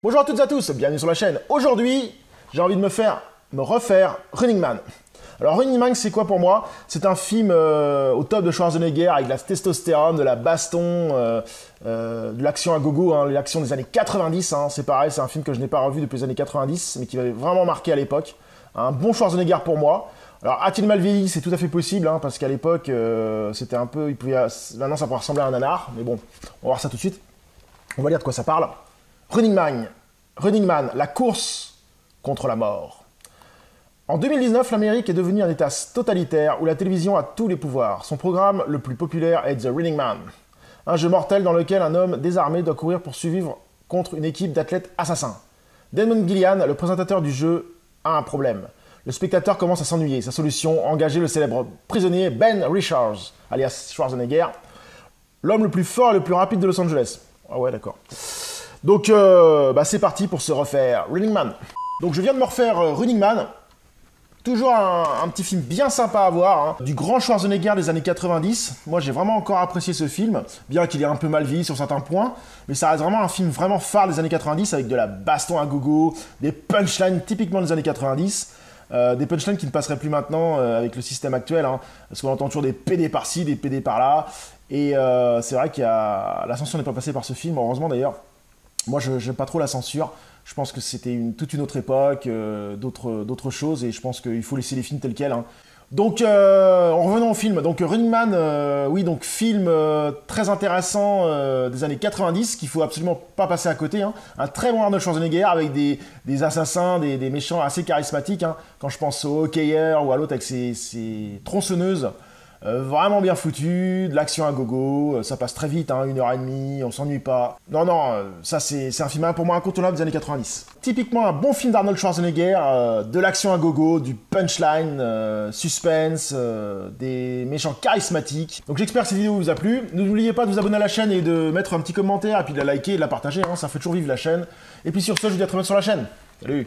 Bonjour à toutes et à tous, bienvenue sur la chaîne. Aujourd'hui, j'ai envie de me refaire Running Man. Alors Running Man, c'est quoi pour moi? C'est un film au top de Schwarzenegger avec de la testostérone, de la baston, de l'action à gogo, hein, l'action des années 90. Hein, c'est pareil, c'est un film que je n'ai pas revu depuis les années 90, mais qui m'avait vraiment marqué à l'époque. Un bon Schwarzenegger pour moi. Alors a-t-il mal vieilli? C'est tout à fait possible, hein, parce qu'à l'époque, c'était un peu... Maintenant, ça pourrait ressembler à un nanar, mais bon, on va voir ça tout de suite. On va lire de quoi ça parle. Running Man, la course contre la mort. En 2019, l'Amérique est devenue un État totalitaire où la télévision a tous les pouvoirs. Son programme le plus populaire est The Running Man, un jeu mortel dans lequel un homme désarmé doit courir pour survivre contre une équipe d'athlètes assassins. Damon Gillian, le présentateur du jeu, a un problème. Le spectateur commence à s'ennuyer. Sa solution, engager le célèbre prisonnier Ben Richards, alias Schwarzenegger, l'homme le plus fort et le plus rapide de Los Angeles. Ah ouais, d'accord. Donc, c'est parti pour se refaire Running Man. Donc, je viens de me refaire Running Man. Toujours un petit film bien sympa à voir, hein. Du grand Schwarzenegger des années 90. Moi, j'ai vraiment encore apprécié ce film, bien qu'il est un peu mal vieilli sur certains points. Mais ça reste vraiment un film vraiment phare des années 90, avec de la baston à gogo, des punchlines typiquement des années 90. Des punchlines qui ne passeraient plus maintenant avec le système actuel, hein, parce qu'on entend toujours des PD par-ci, des PD par-là. Et c'est vrai que la censure n'est pas passée par ce film, heureusement d'ailleurs. Moi, je n'aime pas trop la censure. Je pense que c'était toute une autre époque, d'autres choses, et je pense qu'il faut laisser les films tels quels. Hein. Donc, en revenant au film, donc Running Man, oui, donc film très intéressant des années 90, qu'il faut absolument pas passer à côté. Hein. Un très bon Arnold Schwarzenegger avec des assassins, des méchants assez charismatiques. Hein. Quand je pense au hockeyeur ou à l'autre avec ses tronçonneuses. Vraiment bien foutu, de l'action à gogo, ça passe très vite, hein, 1h30, on s'ennuie pas. Non, ça c'est un film pour moi incontournable des années 90. Typiquement un bon film d'Arnold Schwarzenegger, de l'action à gogo, du punchline, suspense, des méchants charismatiques. Donc j'espère que cette vidéo vous a plu. N'oubliez pas de vous abonner à la chaîne et de mettre un petit commentaire, et puis de la liker et de la partager, hein, ça fait toujours vivre la chaîne. Et puis sur ce, je vous dis à très bientôt sur la chaîne. Salut!